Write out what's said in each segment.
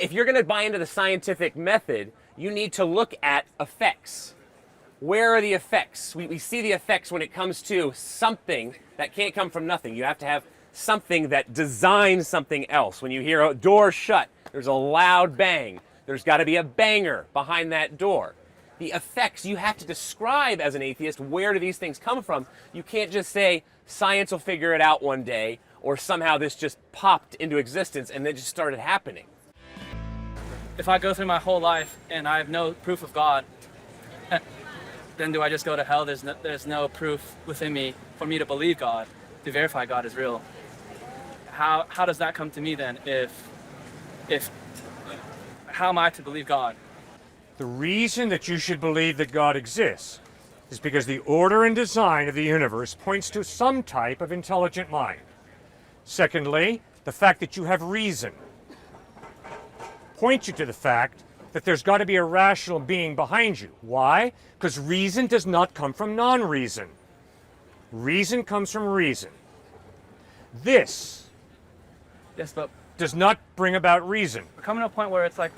If you're going to buy into the scientific method, you need to look at effects. Where are the effects? We see the effects when it comes to something that can't come from nothing. You have to have something that designs something else. When you hear a door shut, there's a loud bang. There's got to be a banger behind that door. The effects you have to describe as an atheist. Where do these things come from? You can't just say science will figure it out one day, or somehow this just popped into existence and then just started happening. If I go through my whole life and I have no proof of God, then do I just go to hell? There's no proof within me for me to believe God, to verify God is real. How does that come to me then? If how am I to believe God? The reason that you should believe that God exists is because the order and design of the universe points to some type of intelligent mind. Secondly, the fact that you have reason points you to the fact that there's got to be a rational being behind you. Why? Because reason does not come from non-reason. Reason comes from reason. This Yes, but does not bring about reason. we're coming to a point where it's like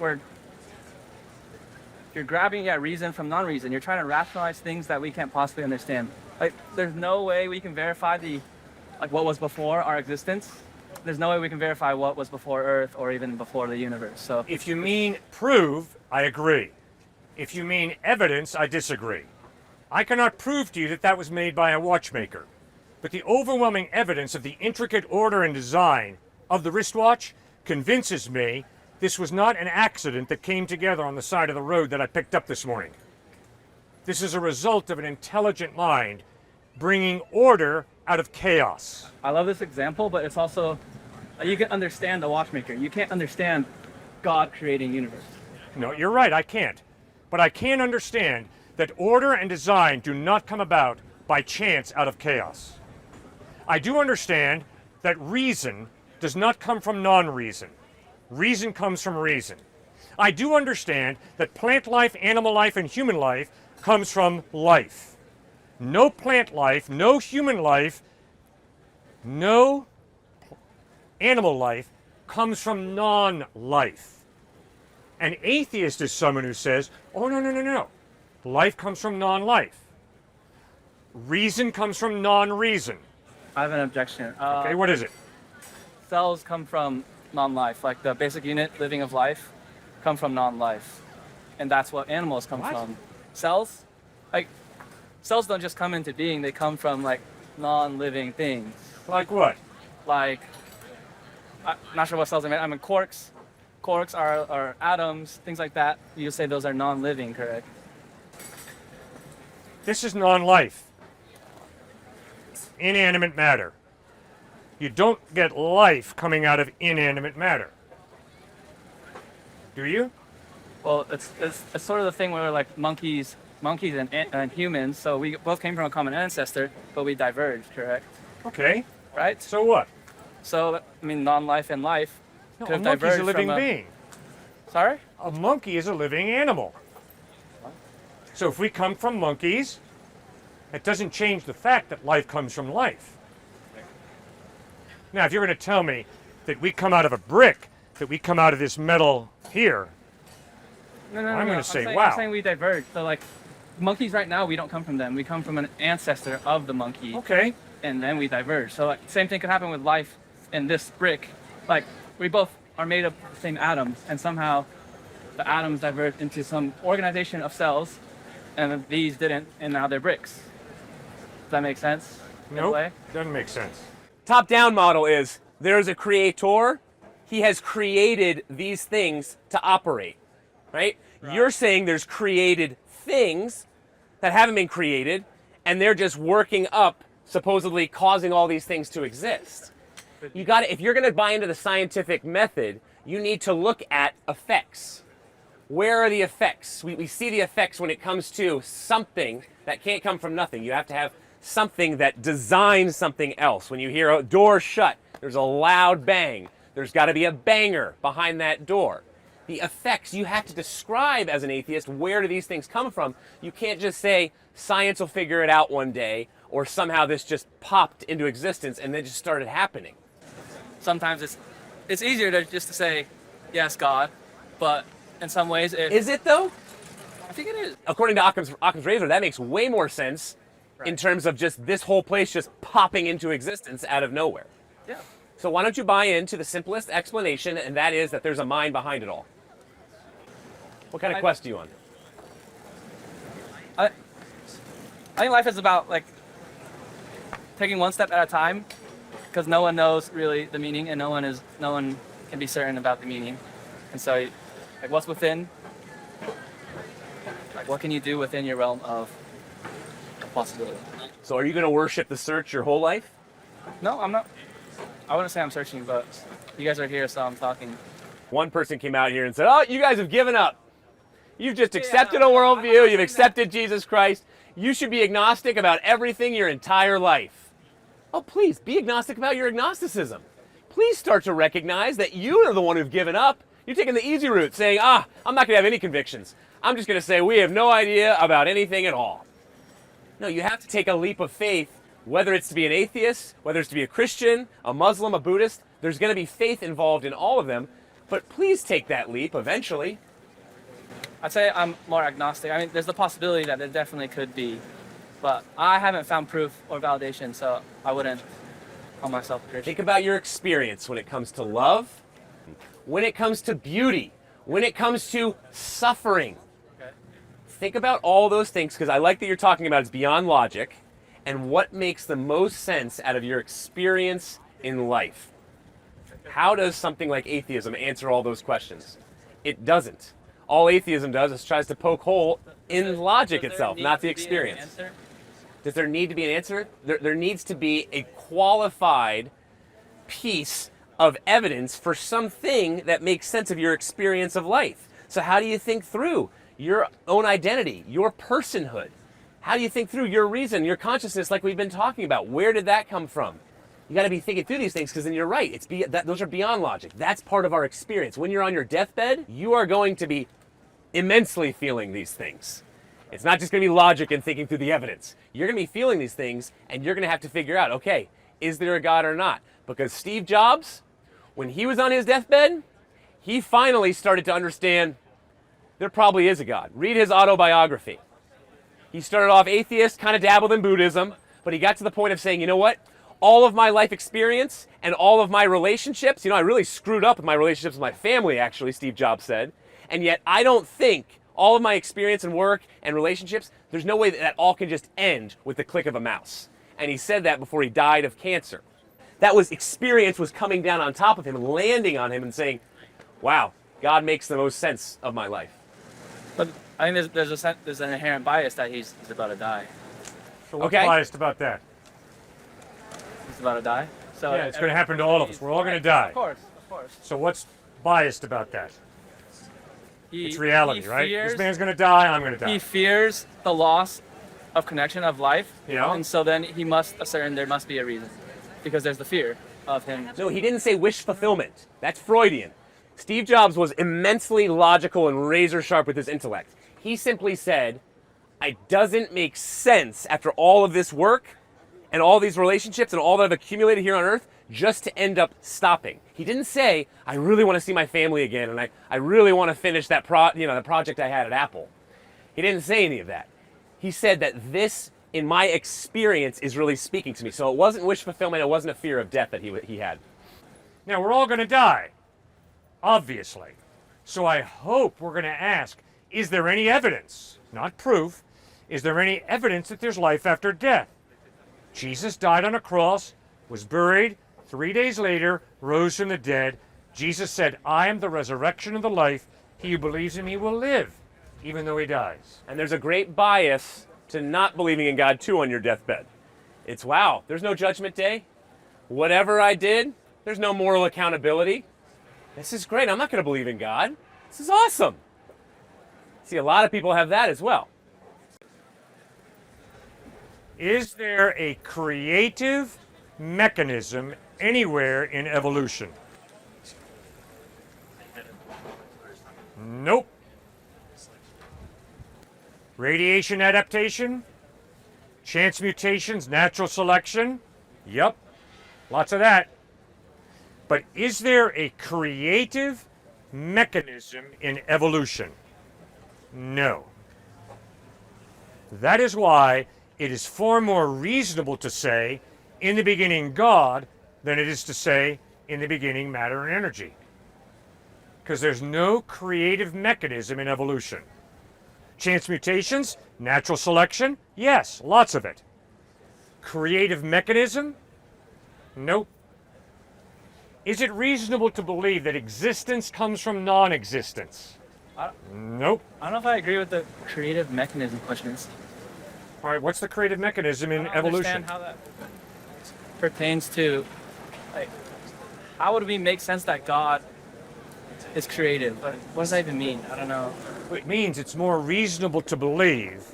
you're grabbing reason from non-reason. You're trying to rationalize things that we can't possibly understand. Like there's no way we can verify what was before our existence. There's no way we can verify what was before Earth or even before the universe. So If you mean prove, I agree. If you mean evidence, I disagree. I cannot prove to you that that was made by a watchmaker. But the overwhelming evidence of the intricate order and design of the wristwatch convinces me this was not an accident that came together on the side of the road that I picked up this morning. This is a result of an intelligent mind bringing order out of chaos. I love this example, but it's also, you can understand the watchmaker. You can't understand God creating universe. No, you're right, I can't. But I can understand that order and design do not come about by chance out of chaos. I do understand that reason does not come from non-reason. Reason comes from reason. I do understand that plant life, animal life, and human life comes from life. No plant life, no human life, no animal life comes from non-life. An atheist is someone who says, oh, no. Life comes from non-life. Reason comes from non-reason. I have an objection. Okay, what is it? Cells come from non-life. Like the basic unit living of life come from non-life. And that's what animals come from. Cells? Like, cells don't just come into being, they come from like non-living things. Like what? Like, I'm not sure what cells are made. I mean, quarks. Quarks are atoms, things like that. You say those are non-living, correct? This is non-life. Inanimate matter. You don't get life coming out of inanimate matter. Do you? Well, it's sort of the thing where like monkeys and humans, so we both came from a common ancestor, but we diverged, correct? Okay. Right? So what? So, I mean, non-life and life No, could a have monkey's diverged a living from being. Sorry? A monkey is a living animal. So if we come from monkeys, it doesn't change the fact that life comes from life. Now, if you're going to tell me that we come out of a brick, that we come out of this metal here, No. I'm gonna say, I'm wow. saying we diverged. So, like, monkeys right now, we don't come from them. We come from an ancestor of the monkey. okay, And then we diverge. So, like, same thing could happen with life in this brick. Like, we both are made of the same atoms, and somehow the atoms diverged into some organization of cells, and these didn't, and now they're bricks. Does that make sense? in a nope, way? doesn't make sense. Top-down model is there's a creator. He has created these things to operate, right? You're saying there's created things that haven't been created, and they're just working up, supposedly causing all these things to exist. You got to, if you're going to buy into the scientific method, you need to look at effects. Where are the effects? We see the effects when it comes to something that can't come from nothing. You have to have something that designs something else. When you hear a door shut, there's a loud bang. There's got to be a banger behind that door. The effects you have to describe as an atheist. Where do these things come from? You can't just say science will figure it out one day, or somehow this just popped into existence and then just started happening. Sometimes it's easier to just to say, yes, God, But in some ways, Is it though? I think it is. According to Occam's razor, that makes way more sense in terms of just this whole place just popping into existence out of nowhere. Yeah. So why don't you buy into the simplest explanation, and that is that there's a mind behind it all. What kind of quest are you on? I think life is about like taking one step at a time, because no one knows really the meaning, and no one can be certain about the meaning. And so, like, what's within? Like, what can you do within your realm of possibility? So are you going to worship the search your whole life? No, I'm not. I wouldn't say I'm searching, but you guys are here, so I'm talking. One person came out here and said, oh, you guys have given up. You've just accepted a worldview. You've accepted Jesus Christ. You should be agnostic about everything your entire life. Oh, please, be agnostic about your agnosticism. Please start to recognize that you are the one who've given up. You're taking the easy route, saying, I'm not going to have any convictions. I'm just going to say we have no idea about anything at all. No, you have to take a leap of faith, whether it's to be an atheist, whether it's to be a Christian, a Muslim, a Buddhist. There's going to be faith involved in all of them. But please take that leap eventually. I'd say I'm more agnostic. I mean, there's the possibility that there definitely could be, but I haven't found proof or validation, so I wouldn't call myself a Christian. Think about your experience when it comes to love, when it comes to beauty, when it comes to suffering. Okay. Think about all those things, because I like that you're talking about it's beyond logic, and what makes the most sense out of your experience in life. How does something like atheism answer all those questions? It doesn't. All atheism does is tries to poke hole in logic itself, not the experience. Does there need to be an answer? There needs to be a qualified piece of evidence for something that makes sense of your experience of life. So how do you think through your own identity, your personhood? How do you think through your reason, your consciousness, like we've been talking about? Where did that come from? You got to be thinking through these things, because then you're right. Those are beyond logic. That's part of our experience. When you're on your deathbed, you are going to be immensely feeling these things. It's not just going to be logic and thinking through the evidence. You're going to be feeling these things, and you're going to have to figure out, okay, is there a God or not? Because Steve Jobs, when he was on his deathbed, he finally started to understand there probably is a God. Read his autobiography. He started off atheist, kind of dabbled in Buddhism, but he got to the point of saying, you know what? All of my life experience and all of my relationships, I really screwed up with my relationships with my family, actually, Steve Jobs said. And yet I don't think all of my experience and work and relationships, there's no way that all can just end with the click of a mouse. And he said that before he died of cancer. That was experience was coming down on top of him and landing on him and saying, wow, God makes the most sense of my life. But I think there's an inherent bias that he's about to die. So what's Okay. biased about that? He's about to die. So Yeah, it's going to happen to all of us. We're all going to die. Of course. So what's biased about that? It's reality, he right? fears- This man's going to die, I'm going to die. He fears the loss of connection of life. Yeah. And so then he must ascertain there must be a reason, because there's the fear of him. No, he didn't say wish fulfillment. That's Freudian. Steve Jobs was immensely logical and razor sharp with his intellect. He simply said, it doesn't make sense after all of this work and all these relationships and all that I've accumulated here on earth just to end up stopping. He didn't say, I really want to see my family again and I really want to finish that the project I had at Apple. He didn't say any of that. He said that this, in my experience, is really speaking to me. So it wasn't wish fulfillment, it wasn't a fear of death that he had. Now, we're all going to die, obviously. So I hope we're going to ask, is there any evidence, not proof, is there any evidence that there's life after death? Jesus died on a cross, was buried, 3 days later, rose from the dead. Jesus said, I am the resurrection and the life. He who believes in me will live, even though he dies. And there's a great bias to not believing in God too on your deathbed. It's, wow, there's no judgment day. Whatever I did, there's no moral accountability. This is great. I'm not going to believe in God. This is awesome. See, a lot of people have that as well. Is there a creative mechanism anywhere in evolution? Nope. Radiation adaptation? Chance mutations, natural selection? Yep. Lots of that. But is there a creative mechanism in evolution? No. That is why it is far more reasonable to say, in the beginning God, than it is to say, in the beginning matter and energy. Because there's no creative mechanism in evolution. Chance mutations, natural selection, yes, lots of it. Creative mechanism? Nope. Is it reasonable to believe that existence comes from non-existence? Nope. I don't know if I agree with the creative mechanism questions. All right, what's the creative mechanism in I don't evolution? understand how that pertains to, like, how would we make sense that God is creative? What does that even mean? I don't know. It means it's more reasonable to believe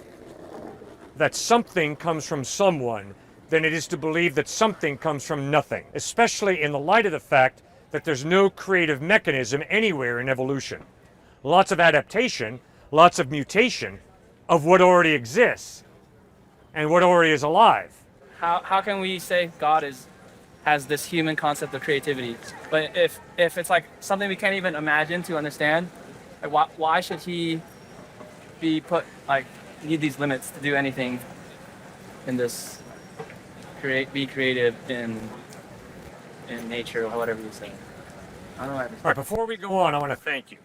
that something comes from someone than it is to believe that something comes from nothing, especially in the light of the fact that there's no creative mechanism anywhere in evolution. Lots of adaptation, lots of mutation of what already exists and what already is alive. How can we say God has this human concept of creativity? But if it's like something we can't even imagine to understand, like why should he be put, like, need these limits to do anything in this be creative in nature or whatever you say? I don't know. All right, before we go on, I want to thank you.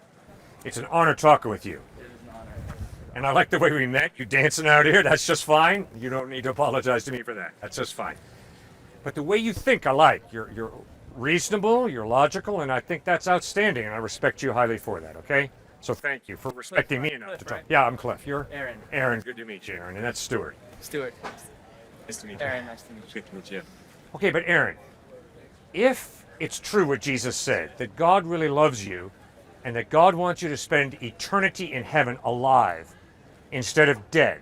It's an honor talking with you. It is an honor. And I like the way we met. You dancing out here, that's just fine. You don't need to apologize to me for that. That's just fine. But the way you think, I like. You're reasonable, you're logical, and I think that's outstanding, and I respect you highly for that, okay? So thank you for respecting me enough to talk. Right? Yeah, I'm Cliff. You're? Aaron. Aaron, good to meet you, Aaron. And that's Stuart. Stuart. Nice to meet you. Aaron, nice to meet you. Good to meet you. Okay, but Aaron, if it's true what Jesus said, that God really loves you, and that God wants you to spend eternity in heaven alive instead of dead,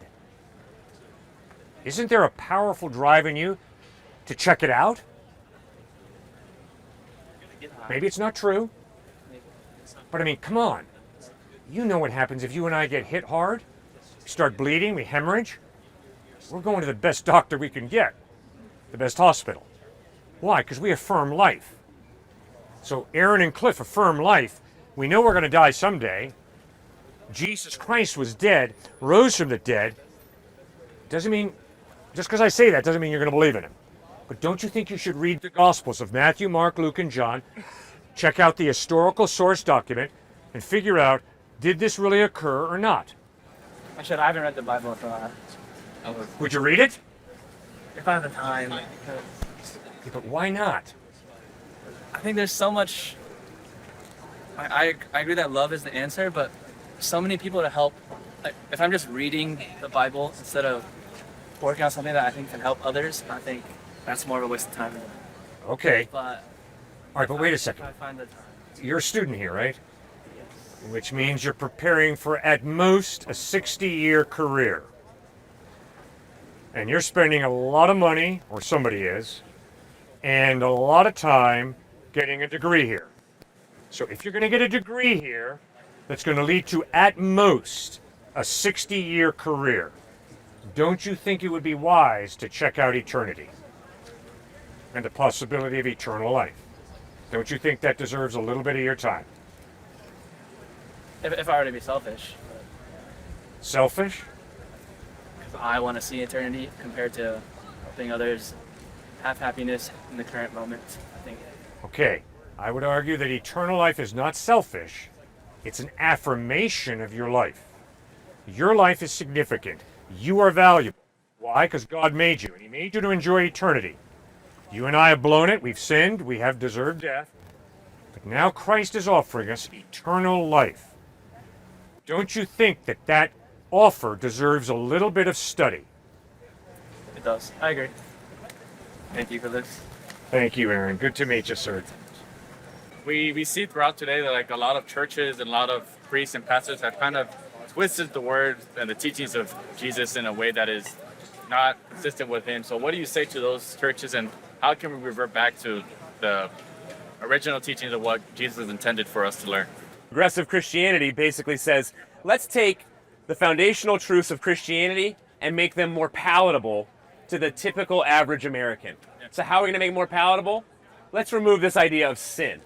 isn't there a powerful drive in you to check it out? Maybe it's not true, but I mean, come on. You know what happens if you and I get hit hard, we start bleeding, we hemorrhage. We're going to the best doctor we can get, the best hospital. Why? Because we affirm life. So Aaron and Cliff affirm life. We know we're going to die someday. Jesus Christ was dead, rose from the dead. Doesn't mean, just because I say that doesn't mean you're going to believe in him. But don't you think you should read the Gospels of Matthew, Mark, Luke, and John, check out the historical source document, and figure out, did this really occur or not? I haven't read the Bible for a while. Would you read it? If I have the time. Yeah, but why not? I think there's so much. I agree that love is the answer, but so many people to help. Like, if I'm just reading the Bible instead of working on something that I think can help others, I think that's more of a waste of time. Okay. But All right, but wait a second. I find the time. You're a student here, right? Which means you're preparing for, at most, a 60-year career. And you're spending a lot of money, or somebody is, and a lot of time getting a degree here. So if you're going to get a degree here, that's going to lead to, at most, a 60-year career, don't you think it would be wise to check out eternity and the possibility of eternal life? Don't you think that deserves a little bit of your time? If I were to be selfish, Selfish? because I want to see eternity compared to helping others have happiness in the current moment. I think. Okay, I would argue that eternal life is not selfish. It's an affirmation of your life. Your life is significant. You are valuable. Why? Because God made you, and He made you to enjoy eternity. You and I have blown it. We've sinned. We have deserved death. But now Christ is offering us eternal life. Don't you think that that offer deserves a little bit of study? It does. I agree. Thank you for this. Thank you, Aaron. Good to meet you, sir. We see throughout today that like a lot of churches and a lot of priests and pastors have kind of twisted the word and the teachings of Jesus in a way that is not consistent with him. So what do you say to those churches, and how can we revert back to the original teachings of what Jesus intended for us to learn? Progressive Christianity basically says, let's take the foundational truths of Christianity and make them more palatable to the typical average American. So how are we going to make it more palatable? Let's remove this idea of sin.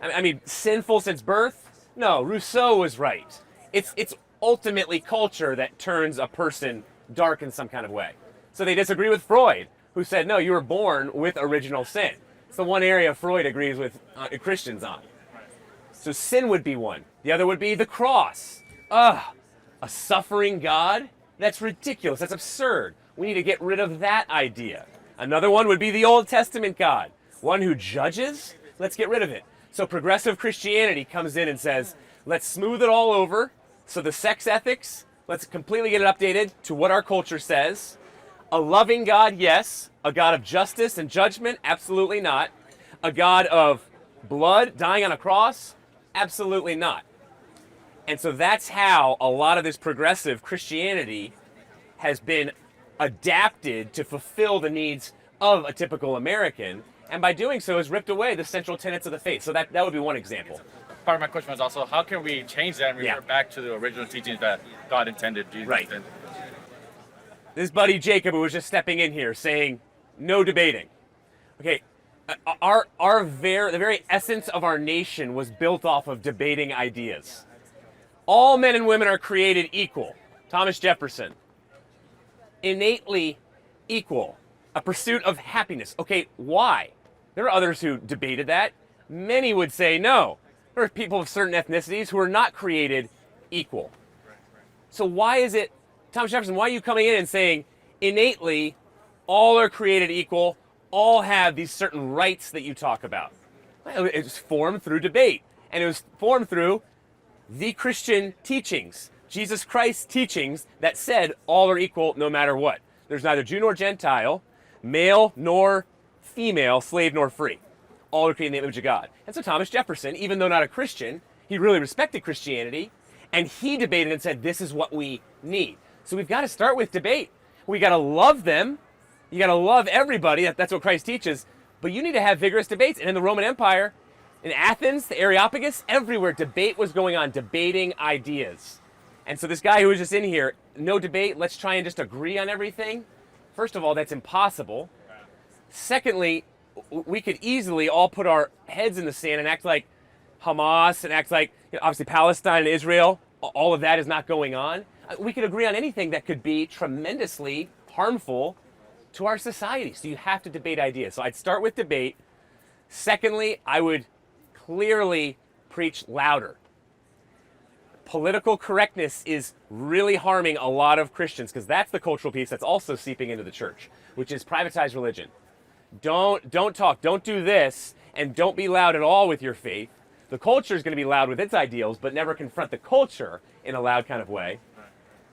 I mean, sinful since birth? No, Rousseau was right. It's ultimately culture that turns a person dark in some kind of way. So they disagree with Freud, who said, no, you were born with original sin. It's the one area Freud agrees with Christians on. So sin would be one. The other would be the cross. A suffering God? That's ridiculous. That's absurd. We need to get rid of that idea. Another one would be the Old Testament God. One who judges? Let's get rid of it. So progressive Christianity comes in and says, let's smooth it all over. So the sex ethics, let's completely get it updated to what our culture says. A loving God, yes. A God of justice and judgment? Absolutely not. A God of blood dying on a cross? Absolutely not. And so that's how a lot of this progressive Christianity has been adapted to fulfill the needs of a typical American, and by doing so has ripped away the central tenets of the faith. So that would be one example. Part of my question was also, how can we change that and revert back to the original teachings that God intended? Jesus Right. intended? This buddy Jacob, who was just stepping in here, saying, no debating. Okay, the very essence of our nation was built off of debating ideas. All men and women are created equal. Thomas Jefferson. Innately equal. A pursuit of happiness. Okay, why? There are others who debated that. Many would say no. There are people of certain ethnicities who are not created equal. So why is it, Thomas Jefferson, why are you coming in and saying innately all are created equal, all have these certain rights that you talk about? Well, it was formed through debate, and it was formed through the Christian teachings, Jesus Christ's teachings that said all are equal no matter what. There's neither Jew nor Gentile, male nor female, slave nor free. All are created in the image of God. And so Thomas Jefferson, even though not a Christian, he really respected Christianity, and he debated and said, this is what we need. So we've got to start with debate. We got to love them. You got to love everybody. That's what Christ teaches. But you need to have vigorous debates. And in the Roman Empire, in Athens, the Areopagus, everywhere debate was going on, debating ideas. And so this guy who was just in here, no debate, let's try and just agree on everything. First of all, that's impossible. Secondly, we could easily all put our heads in the sand and act like Hamas and act like, obviously Palestine and Israel, all of that is not going on. We could agree on anything that could be tremendously harmful to our society. So you have to debate ideas. So I'd start with debate. Secondly, I would clearly preach louder. Political correctness is really harming a lot of Christians because that's the cultural piece that's also seeping into the church, which is privatized religion. Don't talk, don't do this, and don't be loud at all with your faith. The culture is going to be loud with its ideals, but never confront the culture in a loud kind of way.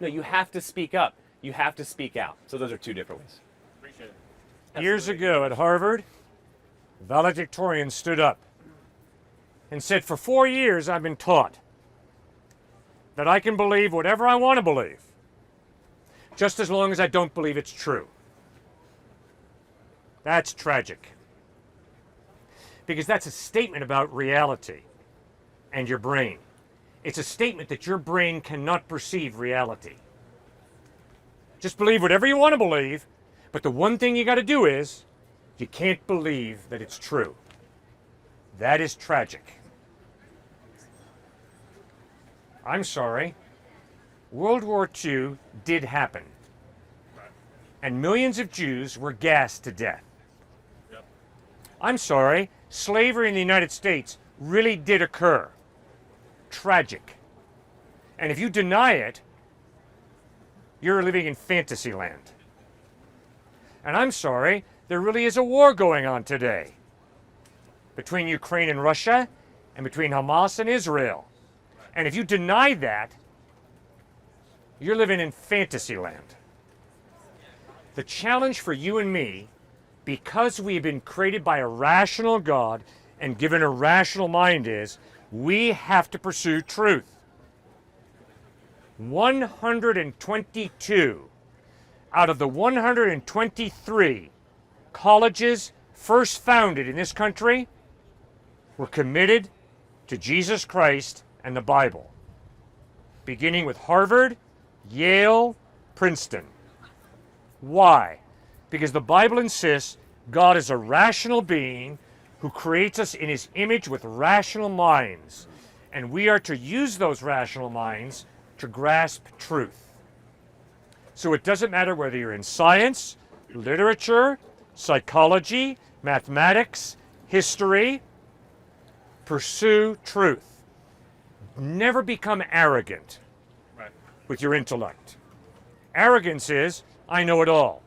No, you have to speak up. You have to speak out. So those are two different ways. Appreciate it. Years ago at Harvard, valedictorian stood up and said, for 4 years I've been taught that I can believe whatever I want to believe, just as long as I don't believe it's true. That's tragic. Because that's a statement about reality and your brain. It's a statement that your brain cannot perceive reality. Just believe whatever you want to believe, but the one thing you got to do is you can't believe that it's true. That is tragic. I'm sorry. World War II did happen. And millions of Jews were gassed to death. I'm sorry. Slavery in the United States really did occur. Tragic. And if you deny it, you're living in fantasy land. And I'm sorry, there really is a war going on today between Ukraine and Russia and between Hamas and Israel. And if you deny that, you're living in fantasy land. The challenge for you and me, because we've been created by a rational God and given a rational mind, is we have to pursue truth. 122 out of the 123 colleges first founded in this country were committed to Jesus Christ and the Bible, beginning with Harvard, Yale, Princeton. Why? Because the Bible insists God is a rational being who who creates us in his image with rational minds, and we are to use those rational minds to grasp truth. So it doesn't matter whether you're in science, literature, psychology, mathematics, history, pursue truth. Never become arrogant with your intellect. Arrogance is, I know it all.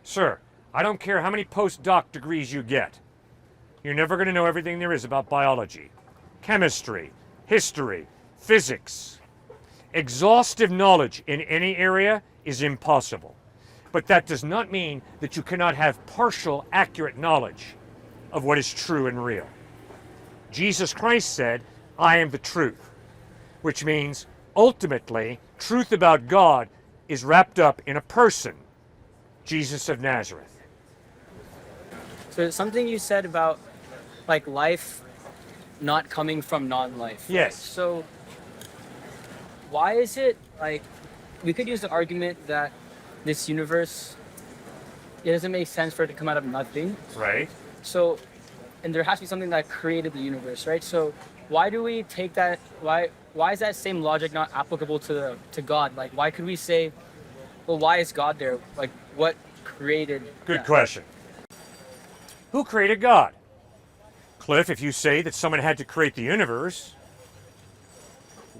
Sir, I don't care how many postdoc degrees you get. You're never going to know everything there is about biology, chemistry, history, physics. Exhaustive knowledge in any area is impossible. But that does not mean that you cannot have partial, accurate knowledge of what is true and real. Jesus Christ said, I am the truth, which means ultimately truth about God is wrapped up in a person, Jesus of Nazareth. So something you said about like life not coming from non-life. Yes. So why is it like we could use the argument that this universe, it doesn't make sense for it to come out of nothing. Right. So, and there has to be something that created the universe, right? So why do we take that, why is that same logic not applicable to God? Like why could we say, well, why is God there? Like what created Good that? question. Who created God? Cliff, if you say that someone had to create the universe,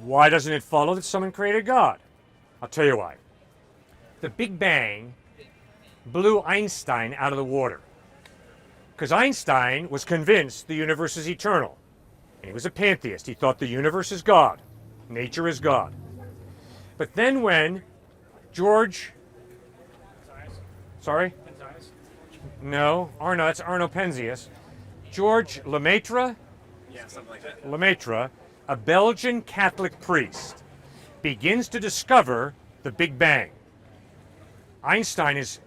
why doesn't it follow that someone created God? I'll tell you why. The Big Bang blew Einstein out of the water. Because Einstein was convinced the universe is eternal. And he was a pantheist. He thought the universe is God. Nature is God. But then when George... Sorry? No, Arno, that's Arno Penzias. George Lemaitre? Yeah, something like that. Lemaitre, a Belgian Catholic priest, begins to discover the Big Bang. Einstein is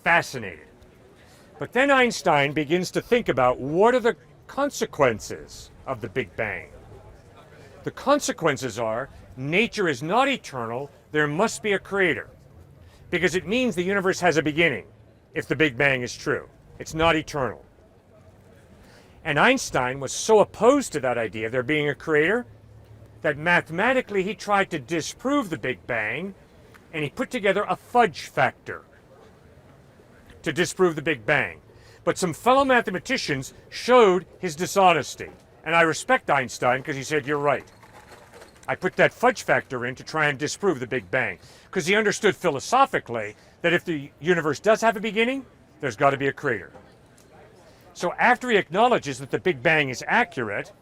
fascinated. But then Einstein begins to think about what are the consequences of the Big Bang. The consequences are nature is not eternal, there must be a creator. Because it means the universe has a beginning, if the Big Bang is true. It's not eternal. And Einstein was so opposed to that idea of there being a creator that mathematically he tried to disprove the Big Bang, and he put together a fudge factor to disprove the Big Bang. But some fellow mathematicians showed his dishonesty. And I respect Einstein because he said, you're right. I put that fudge factor in to try and disprove the Big Bang. Because he understood philosophically that if the universe does have a beginning, there's got to be a creator. So after he acknowledges that the Big Bang is accurate,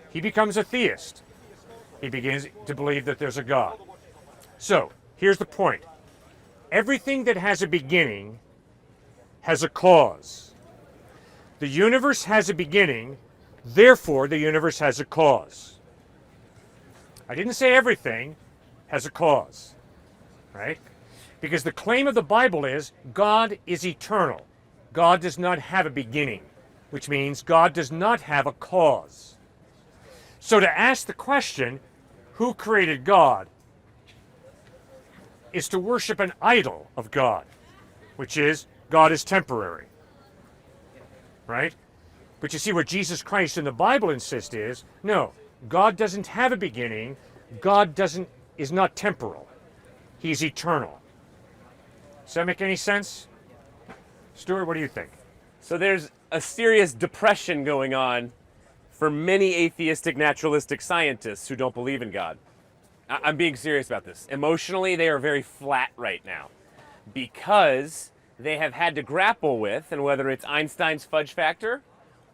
he becomes a theist. He begins to believe that there's a God. So, here's the point. Everything that has a beginning has a cause. The universe has a beginning, therefore the universe has a cause. I didn't say everything has a cause, right? Because the claim of the Bible is God is eternal. God does not have a beginning, which means God does not have a cause. So to ask the question, who created God, is to worship an idol of God, which is God is temporary, right? But you see what Jesus Christ in the Bible insists is, no, God doesn't have a beginning. God is not temporal. He's eternal. Does that make any sense? Stuart, what do you think? So there's a serious depression going on for many atheistic naturalistic scientists who don't believe in God. I'm being serious about this. Emotionally, they are very flat right now because they have had to grapple with, and whether it's Einstein's fudge factor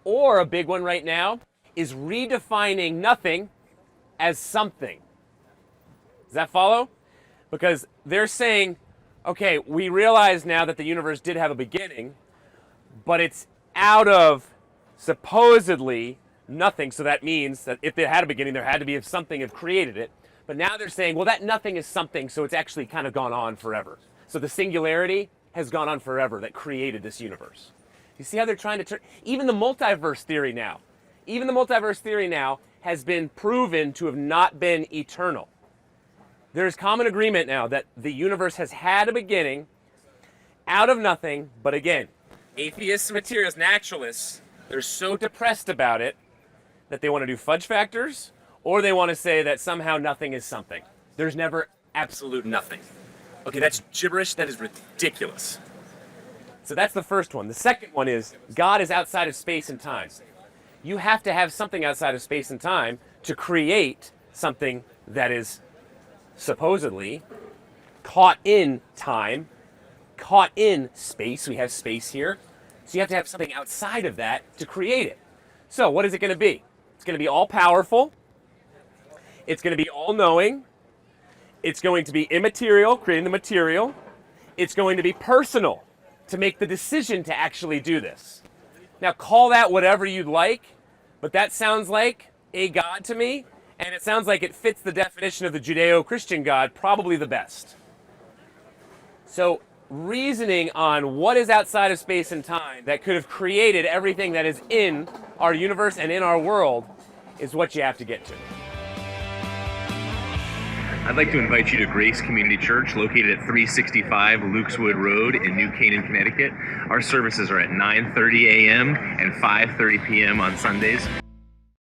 or a big one right now, is redefining nothing as something. Does that follow? Because they're saying, okay, we realize now that the universe did have a beginning, but it's out of supposedly nothing. So that means that if it had a beginning, there had to be if something had created it. But now they're saying, well, that nothing is something, so it's actually kind of gone on forever. So the singularity has gone on forever that created this universe. You see how they're trying to turn, even the multiverse theory now has been proven to have not been eternal. There's common agreement now that the universe has had a beginning out of nothing, but again, atheists, materialist, naturalists They're so depressed about it that they want to do fudge factors, or they want to say that somehow nothing is something. There's never absolute nothing. Okay, that's gibberish. That is ridiculous. So that's the first one. The second one is God is outside of space and time. You have to have something outside of space and time to create something that is supposedly caught in time, caught in space. We have space here. So you have to have something outside of that to create it. So what is it going to be? It's going to be all powerful. It's going to be all knowing. It's going to be immaterial, creating the material. It's going to be personal, to make the decision to actually do this. Now call that whatever you'd like, but that sounds like a God to me, and it sounds like it fits the definition of the Judeo-Christian God probably the best. So reasoning on what is outside of space and time that could have created everything that is in our universe and in our world is what you have to get to. I'd like to invite you to Grace Community Church, located at 365 Lukeswood Road in New Canaan, Connecticut. Our services are at 9:30 a.m. and 5:30 p.m. on Sundays.